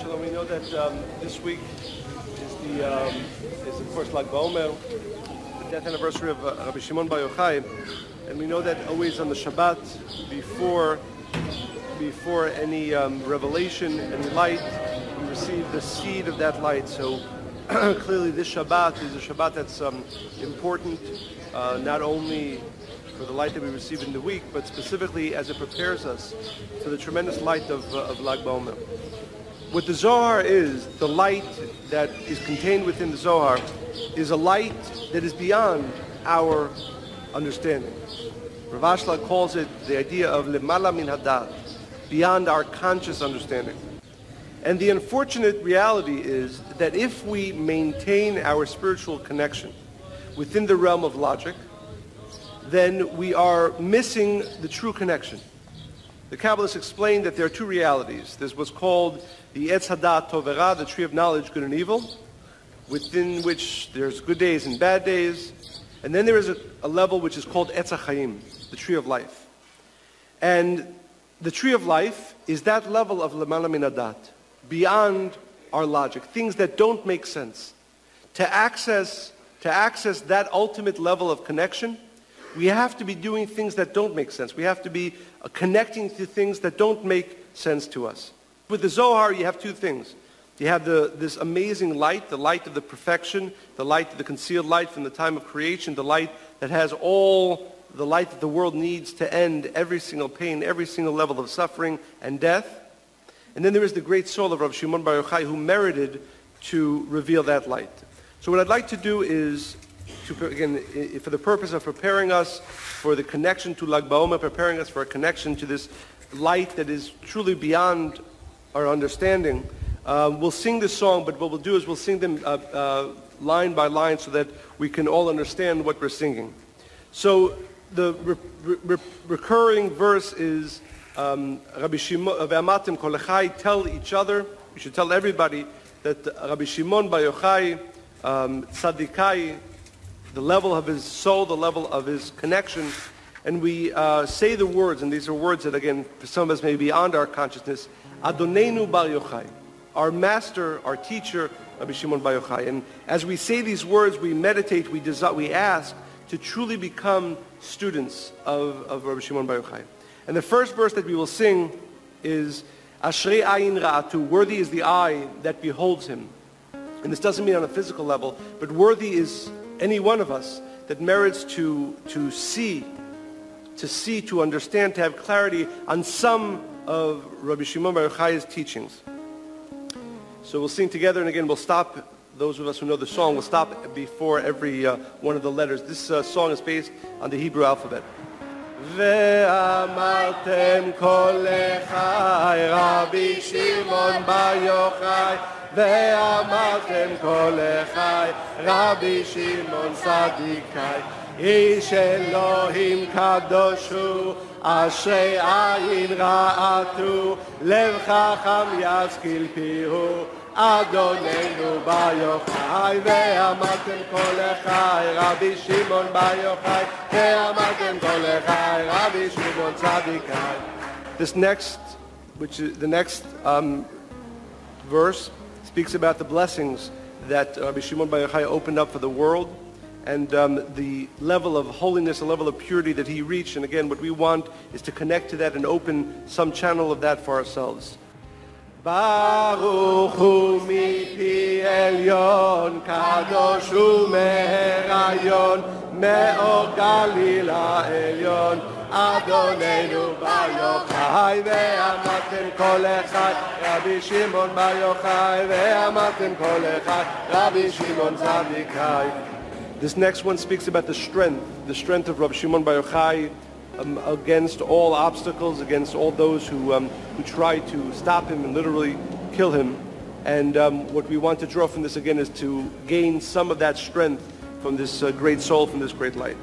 Shalom. We know that this week is of course B'Omer, the death anniversary of Rabbi Meron Bar Yohai, and we know that always on the Shabbat, before any revelation and light, we receive the seed of that light. So clearly, this Shabbat is a Shabbat that's important, not only for the light that we receive in the week, but specifically as it prepares us for the tremendous light of Lag B'Omer. What the Zohar is, the light that is contained within the Zohar, is a light that is beyond our understanding. Rav Ashlag calls it the idea of lemala min hadat, beyond our conscious understanding. And the unfortunate reality is that if we maintain our spiritual connection within the realm of logic, then we are missing the true connection. The Kabbalists explain that there are two realities. There's what's called the Etz Hadat Tov V'Ra, the tree of knowledge, good and evil, within which there's good days and bad days. And then there is a level which is called Etz HaChaim, the tree of life. And the tree of life is that level of Lemala Min Hadat, beyond our logic, things that don't make sense. To access that ultimate level of connection, we have to be doing things that don't make sense. We have to be connecting to things that don't make sense to us. With the Zohar, you have two things. You have this amazing light, the light of the perfection, the light of the concealed light from the time of creation, the light that has all the light that the world needs to end every single pain, every single level of suffering and death. And then there is the great soul of Rabbi Meron Bar Yohai who merited to reveal that light. So what I'd like to do is, again, for the purpose of preparing us for the connection to Lag B'Omer, preparing us for a connection to this light that is truly beyond our understanding, we'll sing this song, but what we'll do is we'll sing them line by line so that we can all understand what we're singing. So the recurring verse is Rabbi Shimon, Ve'amatem kol echai, tell each other, you should tell everybody that Rabbi Meron Bar Yohai, tzadikai, the level of his soul, the level of his connection, and we say the words, and these are words that, again, for some of us may be beyond our consciousness, Adonenu Bar Yochai, our master, our teacher, Rabbi Meron Bar Yohai. And as we say these words, we meditate, we ask to truly become students of Rabbi Meron Bar Yohai. And the first verse that we will sing is Ashrei Ayin Ra'atu, worthy is the eye that beholds him. And this doesn't mean on a physical level, but worthy is any one of us that merits to see, to understand, to have clarity on some of Rabbi Meron Bar Yochai's teachings. So we'll sing together, and again, we'll stop, those of us who know the song, we'll stop before every one of the letters. This song is based on the Hebrew alphabet. Ve'amartem kol echai Rabbi Meron Bar Yochai, Ve'amartem kol echai Rabbi Shimon tzadikai, Ish Elohim kadosh hu, Ashrei ayin ra'atu, Lev chacham yaskil pihu, Adonenu Bar Yochai, Ve'amartem kol echai Rabbi Meron Bar Yochai, Ve'amartem kol echai Rabbi Shimon tzadikai. This next, which is the next verse, speaks about the blessings that Rabbi Meron Bar Yochai opened up for the world, and the level of holiness, the level of purity that he reached. And again, what we want is to connect to that and open some channel of that for ourselves. Baruch hu mipi elyon, kadosh hu meherayon, me'or galila elyon, Adonenu Bar Yochai, Ve'amartem kol echai Rabbi Meron Bar Yochai, Ve'amartem kol echai Rabbi Shimon tzadikai. This next one speaks about the strength of Rabbi Meron Bar Yochai against all obstacles, against all those who try to stop him and literally kill him. And what we want to draw from this again is to gain some of that strength from this great soul, from this great light.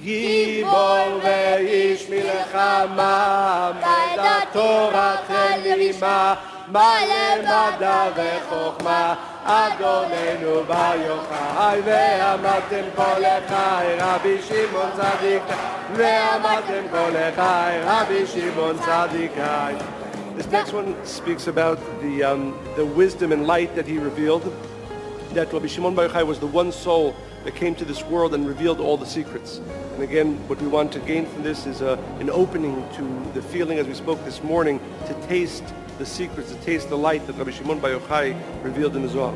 Gibor ve'ish milchama, medat Torah telima, male mada ve'chokhma, Adonenu Bar Yochai, Ve'amartem kol echai Rabbi Shimon tzadikai, Ve'amartem kol echai Rabbi Shimon tzadikai. This next one speaks about the wisdom and light that he revealed, that Rabbi Shimon Bar Yochai was the one soul that came to this world and revealed all the secrets. And again, what we want to gain from this is an opening to the feeling, as we spoke this morning, to taste the secrets, to taste the light that Rabbi Shimon Bar Yochai revealed in the Zohar.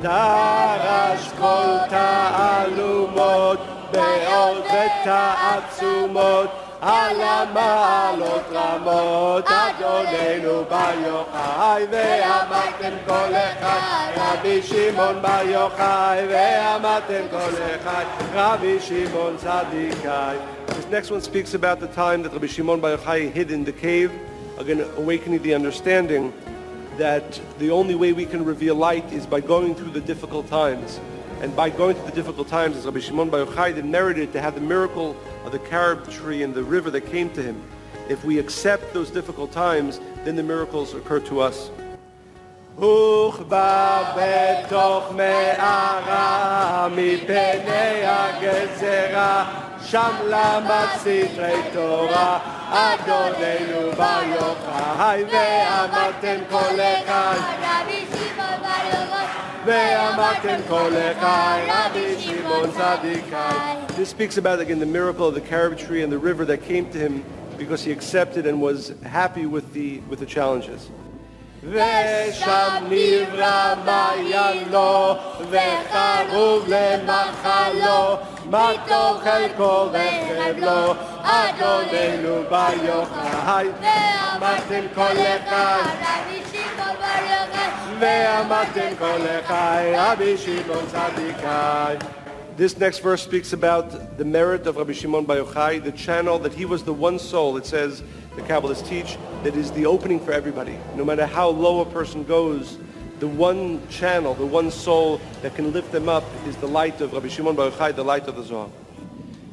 Darash kol ta'alumot be'od ve'ta'atzumot ala ma'alot ramot Adonenu Bar Yochai ve'amatem kol echad Rabbi Shimon Bar Yochai ve'amatem kol echad Rabbi Shimon Tzadikai. This next one speaks about the time that Rabbi Shimon Bar Yochai hid in the cave, again awakening the understanding that the only way we can reveal light is by going through the difficult times. And by going through the difficult times, as Rabbi Shimon Bar Yochai merited to have the miracle of the carob tree and the river that came to him. If we accept those difficult times, then the miracles occur to us. Uchba betoch me'ara mipnei hagezera sham lamad sitrei Torah Adonenu Bar Yochai ve'amatem kol echad Rabbi Shimon Bar Yochai ve'amatem kol echad Rabbi Shimon Tzadikai. This speaks about, again, the miracle of the carob tree and the river that came to him because he accepted and was happy with the challenges. ושם נברא מעיין לו וחרוב למחלו מתוך חלקו וחבלו אדוננו בר יוחאי ואמרתם כל אחד רבי שמעון בר יוחאי ואמרתם כל אחד רבי שמעון צדיקאי. This next verse speaks about the merit of Rabbi Shimon Bar Yochai, the channel that he was the one soul. It says, the Kabbalists teach, that is the opening for everybody. No matter how low a person goes, the one channel, the one soul that can lift them up is the light of Rabbi Shimon Bar Yochai, the light of the Zohar.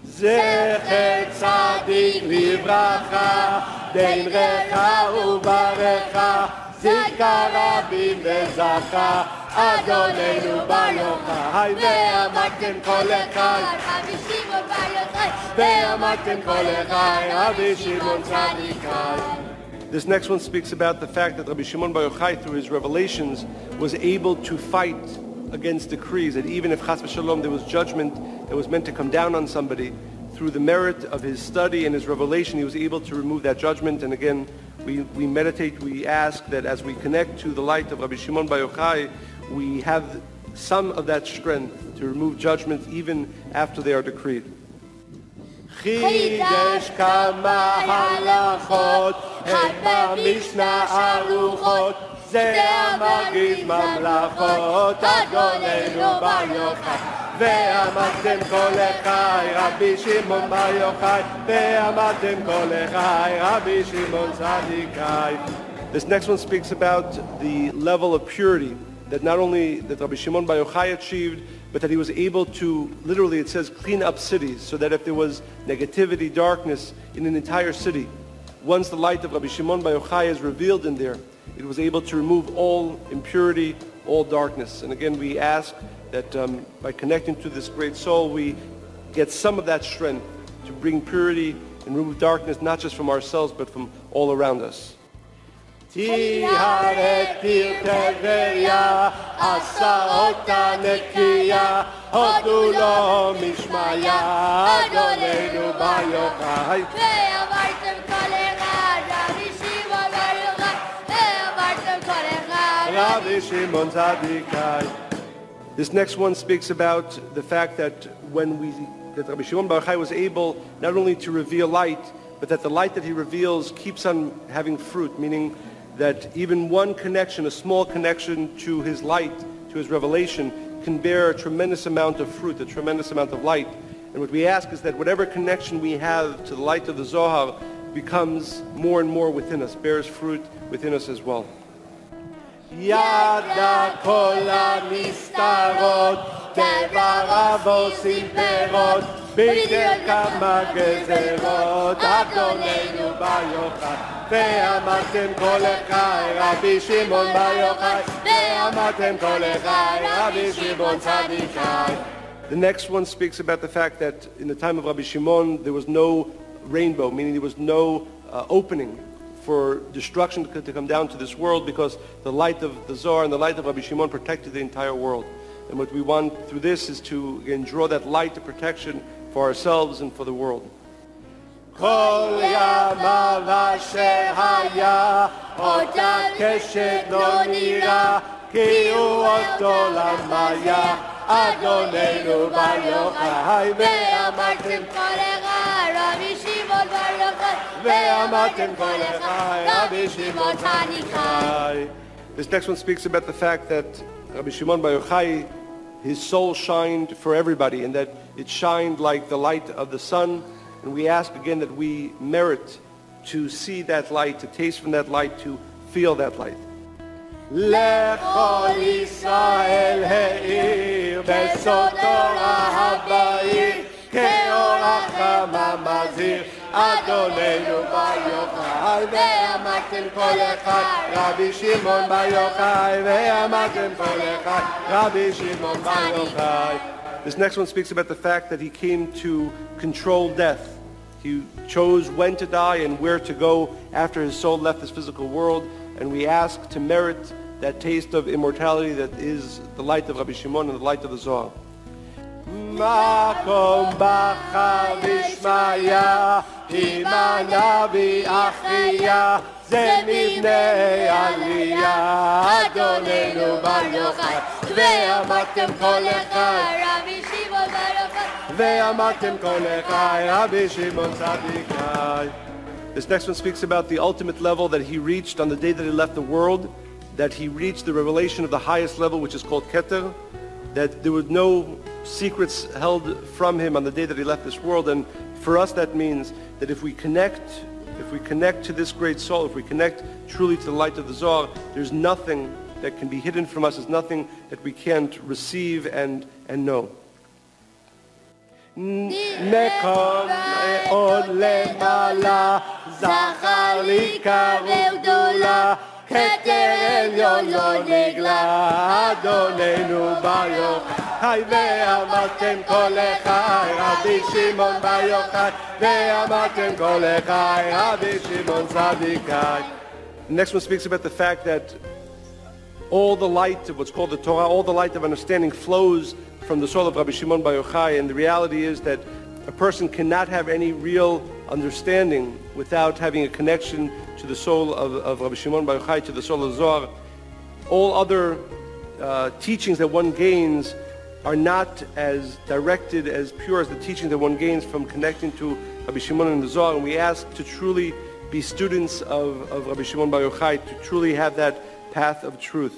Zecher tzadik livracha, dein recha ubarecha, zika rabim vezacha, Adonenu Bar Yochai ve'amatem kol echad Rabbi Shimon Bar Yochai ve'amatem kol echad Rabbi Shimon Tzadikai. This next one speaks about the fact that Rabbi Shimon Bar Yochai, through his revelations, was able to fight against decrees, that even if chas v'shalom there was judgment that was meant to come down on somebody, through the merit of his study and his revelation, he was able to remove that judgment. And again, we meditate, we ask that as we connect to the light of Rabbi Shimon Bar Yochai, we have some of that strength to remove judgment even after they are decreed. Chidesh kama halachot et b'mishnah aruchot ze amagid mamlachot Adonenu Bar Yochai ve'amatem kol echad Rabbi Shimon Bar Yochai ve'amatem kol echad Rabbi Shimon Tzadikai. This next one speaks about the level of purity that not only that Rabbi Shimon Bar Yochai achieved, but that he was able to, literally it says, clean up cities, so that if there was negativity, darkness in an entire city, once the light of Rabbi Shimon Bar Yochai is revealed in there, it was able to remove all impurity, all darkness. And again, we ask that by connecting to this great soul, we get some of that strength to bring purity and remove darkness, not just from ourselves, but from all around us. Tiharet Tirteveria, Asa Ota Nekia, Hodu Lo Mishmaya, Adonenu Bar Yochai ve'amartem kol echad Rabbi Shimon Bar Yochai ve'amartem kol echad Rabbi Shimon Tzadikai. This next one speaks about the fact that that Rabbi Shimon Bar Yochai was able not only to reveal light, but that the light that he reveals keeps on having fruit, meaning that even one connection, a small connection to his light, to his revelation, can bear a tremendous amount of fruit, a tremendous amount of light. And what we ask is that whatever connection we have to the light of the Zohar becomes more and more within us, bears fruit within us as well. Yada kol hanistarot, devarav osim perot, b'der kama gezerot, Adonenu Bar Yochai ve'amatem kol echad Rabbi Shimon Bar Yochai ve'amatem kol echad Rabbi Shimon Tzadikai. The next one speaks about the fact that in the time of Rabbi Shimon there was no rainbow, meaning there was no opening for destruction to come down to this world, because the light of the Zohar and the light of Rabbi Shimon protected the entire world. And what we want through this is to, again, draw that light of protection for ourselves and for the world. כל ימיו אשר היה, אותה קשת לא נראה, כי הוא אותו למיה, אדוננו בר יוחאי, ואמרתם כל אחד, רבי שמעון בר יוחאי, ואמרתם כל אחד, רבי שמעון צדיק. This next one speaks about the fact that Rabbi Shimon Bar Yohai, his soul shined for everybody, and that it shined like the light of the sun. And we ask again that we merit to see that light, to taste from that light, to feel that light. לכל ישראל העיר בסוד תורה הבאים, כאור החמה מזהיר, אדוננו בר יוחאי, ואמרתם כל אחד, רבי שמעון בר יוחאי, ואמרתם כל אחד, רבי שמעון בר יוחאי. This next one speaks about the fact that he came to control death. He chose when to die and where to go after his soul left this physical world. And we ask to merit that taste of immortality that is the light of Rabbi Shimon and the light of the Zohar. מקום בחר ושמיה, הימנע ואחיה, זה מבנה עלייה, אדוננו בר יוחאי, ואמרתם כל אחד, רבי שמעון בר יוחאי, ואמרתם כל אחד, רבי שמעון צדיקאי. This next one speaks about the ultimate level that he reached on the day that he left the world, that he reached the revelation of the highest level, which is called Keter, that there were no secrets held from him on the day that he left this world. And for us that means that if we connect to this great soul, if we connect truly to the light of the Zohar, there's nothing that can be hidden from us, there's nothing that we can't receive and know. מקום מאוד למעלה, זכר לי קרב גדולה, כתר עליון לא נגלה, אדוננו בר יוחאי, ואמרתם כל אחד, רבי שמעון בר יוחאי, ואמרתם כל אחד, רבי שמעון צדיקאי. The next one speaks about the fact that all the light of what's called the Torah, all the light of understanding flows from the soul of Rabbi Shimon Bar Yohai, and the reality is that a person cannot have any real understanding without having a connection to the soul of Rabbi Shimon Bar Yohai, to the soul of Zohar. All other teachings that one gains are not as directed, as pure as the teaching that one gains from connecting to Rabbi Shimon and the Zohar, and we ask to truly be students of Rabbi Shimon Bar Yohai, to truly have that path of truth.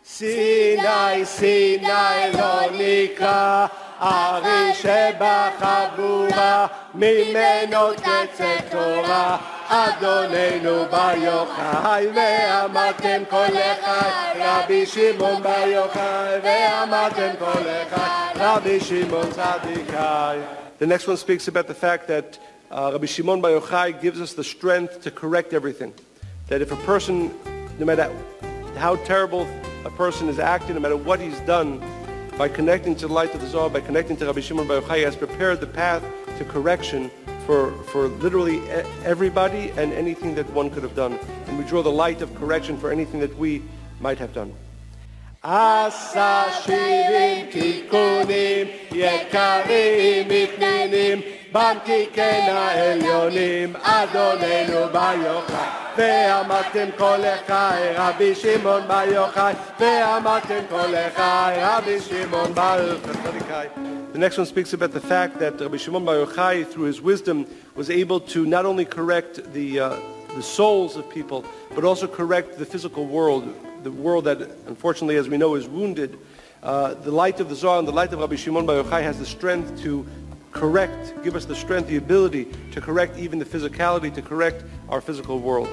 סיני, סיני לא נקרא, הרי שבחבורה, ממנו תצא תורה, אדוננו בר יוחאי, ואמרתם כל אחד, רבי שמעון בר יוחאי, ואמרתם כל אחד, רבי שמעון צדיקאי. The next one speaks about the fact that Rabbi Shimon Bar Yohai gives us the strength to correct everything. That if a person, no matter how terrible a person is acting, no matter what he's done, by connecting to the light of the Zohar, by connecting to Rabbi Shimon Bar Yohai, he has prepared the path to correction for literally everybody and anything that one could have done. And we draw the light of correction for anything that we might have done. עשה שירים תיקונים, יקרים מתננים, במתיקן העליונים, אדוננו בר יוחאי, ואמרתם כל אחד, רבי שמעון בר יוחאי, ואמרתם כל אחד, רבי שמעון בר יוחאי. The next one speaks about the fact that Rabbi Shimon Bar Yohai, through his wisdom, was able to not only correct the souls of people, but also correct the physical world, the world that, unfortunately, as we know, is wounded. The light of the Zohar and the light of Rabbi Shimon Bar Yohai has the strength to correct, give us the strength, the ability to correct even the physicality, to correct our physical world.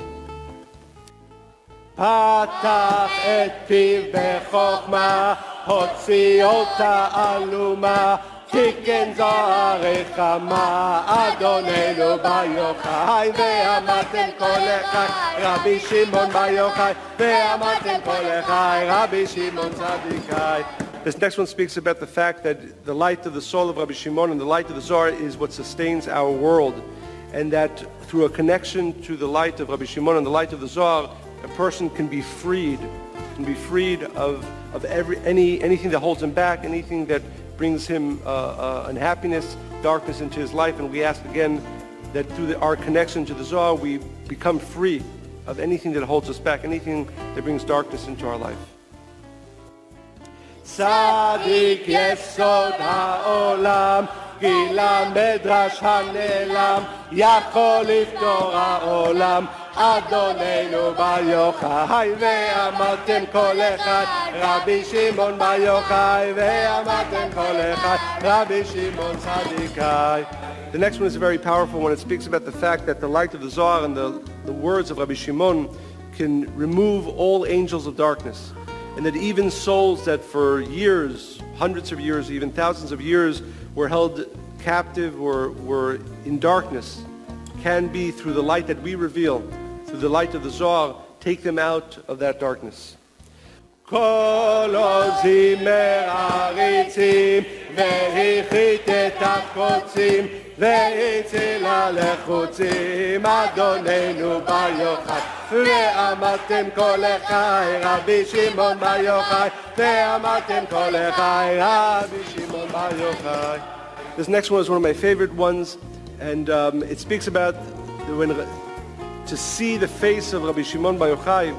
פתח את פיו בחוכמה, הוציא אותה עלומה, תיקן זוהר חמה, אדוננו בר יוחאי, ואמרתם כל אחד, רבי שמעון בר יוחאי, ואמרתם כל אחד, רבי שמעון צדיקאי. This next one speaks about the fact that the light of the soul of Rabbi Shimon and the light of the Zohar is what sustains our world. and that through a connection to the light of Rabbi Shimon and the light of the Zohar, a person can be freed of anything that holds him back, anything that brings him unhappiness, darkness into his life. And we ask again that through our connection to the Zohar, we become free of anything that holds us back, anything that brings darkness into our life. צדיק יסוד העולם, גילה מדרש הנעלם, יכול לפתור העולם, אדוננו בר יוחאי, ואמרתם כל אחד, רבי שמעון בר יוחאי, ואמרתם כל אחד, רבי שמעון צדיקאי. The next one is a very powerful one. It speaks about the fact that the light of the Zohar and the words of Rabbi Shimon can remove all angels of darkness. And that even souls that for years, hundreds of years, even thousands of years, were held captive or were in darkness, can be, through the light that we reveal, through the light of the Zohar, take them out of that darkness. כל עוזים מעריצים, והחית את הקוצים, והציל הלחוצים, אדוננו בר יוחאי, ואמרתם כל אחי, רבי שמעון בר יוחאי, ואמרתם כל אחי, רבי שמעון בר יוחאי. This next one is one of my favorite ones, and it speaks about to see the face of Rabbi Shimon Bar Yochai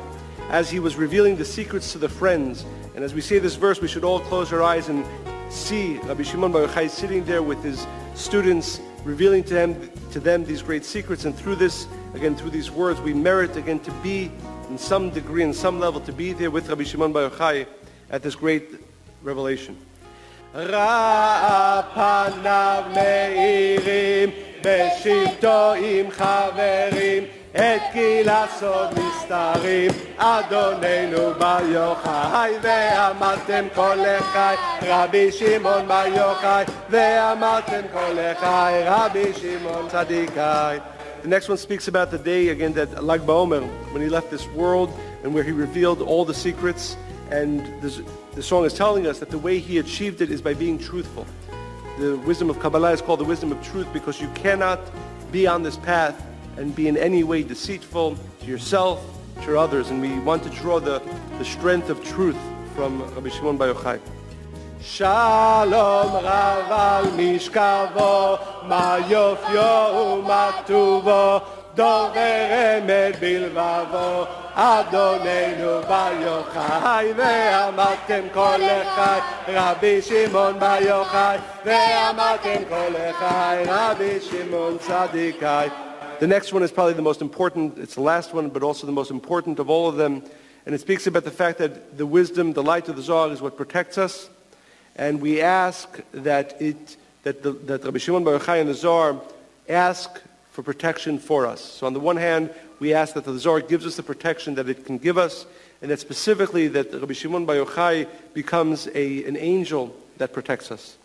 as he was revealing the secrets to the friends. And as we say this verse, we should all close our eyes and see Rabbi Shimon Bar Yochai sitting there with his students, revealing to them these great secrets. And through this, again, through these words, we merit again to be, in some degree, in some level, to be there with Rabbi Shimon Bar Yochai at this great revelation. ראה פניו מאירים, בשבתו עם חברים, את גיל הסוד מסתרים, אדוננו בר יוחאי, ואמרתם כל אחי, רבי שמעון בר יוחאי, ואמרתם כל אחי, רבי שמעון צדיקאי. The next one speaks about the day, again, that Lag B'Omer, when he left this world, and where he revealed all the secrets. And the song is telling us that the way he achieved it is by being truthful. The wisdom of Kabbalah is called the wisdom of truth, because you cannot be on this path and be in any way deceitful to yourself, to others. And we want to draw the strength of truth from Rabbi Shimon Bar Yochai. שלום רב על משכבו, מה יופיו ומה כתובו, דובר אמת בלבבו, אדוננו בר יוחאי, ואמרתם כל אחי, רבי שמעון בר יוחאי, ואמרתם כל אחי, רבי שמעון צדיקאי. The next one is probably the most important. It's the last one, but also the most important of all of them. And it speaks about the fact that the wisdom, the light of the Zohar is what protects us. And we ask that Rabbi Shimon Bar Yochai and the Zohar ask for protection for us. So on the one hand, we ask that the Zohar gives us the protection that it can give us, and that specifically that Rabbi Shimon Bar Yochai becomes an angel that protects us.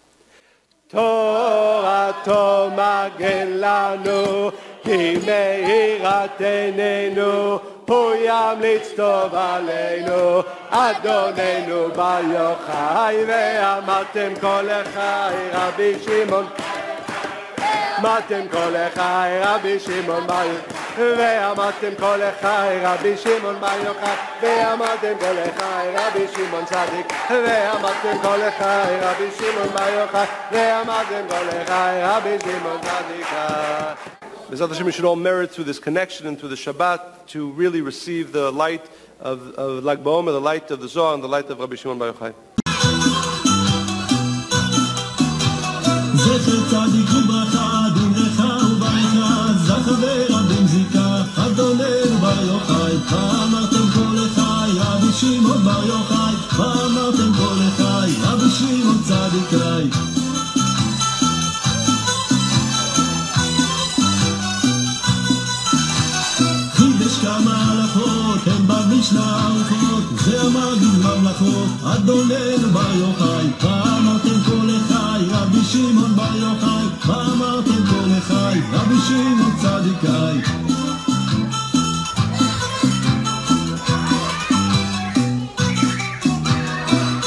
תורתו מגן לנו, היא מאירת עינינו, הוא ימליץ טוב עלינו, אדוננו בר יוחאי, ואמרתם כל אחי, רבי שמעון, אמרתם כל אחי, רבי שמעון בר יוחאי, ואמרתם כל אחי, רבי שמעון בר יוחאי, ואמרתם כל אחי, רבי שמעון צדיק, ואמרתם כל אחי, רבי שמעון בר יוחאי, ואמרתם כל אחי, רבי שמעון צדיקאי. B'ezrat Hashem, we should all merit through this connection and through the Shabbat to really receive the light of Lag B'Omer, the light of the Zohar, and the light of Rabbi Shimon Bar Yochai. זכר צדיק וברכה, דברך וברכה, זכר ורבים זיקה, אדוננו בר יוחאי, ואמרתם כל אחי, רבי שמעון בר יוחאי, ואמרתם כל אחי, רבי שמעון צדיקאי. חידש כמה הלכות, הם במשנה ארוכות, זה המגיד ממלכות, אדוננו בר יוחאי, ואמרתם כל אחי, רבי שמעון בר יוחאי, ואמרתם כל אחי, רבי שמעון צדיקאי.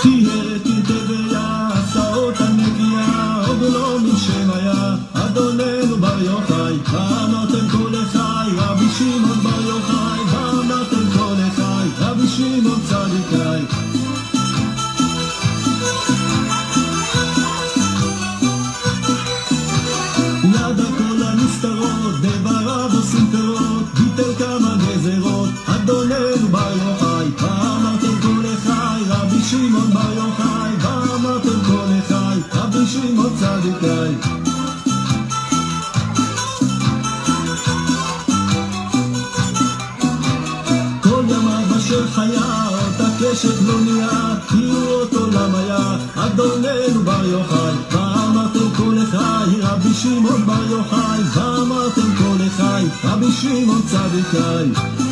כי הרקי תביה, עשאות הנגיעה, עוד לא משם היה, אדוננו בר יוחאי, ואמרתם שמעון צדיקאי. יד הכל הנסתרות, דבריו עושים פירות, ביטל כמה גזרות, אדוננו בר יוחאי. ואמרתם כל אחי, רבי שמעון בר יוחאי, ואמרתם כל אחי, רבי שמעון צדיקאי. כל ימיו אשר חיה, אותה קשת לא נהיה, תראו אותו למיה, אדוננו בר יוחאי. ואמרתם כל אחי, רבי שמעון בר יוחאי, ואמרתם כל אחי, רבי שמעון צדיקאי.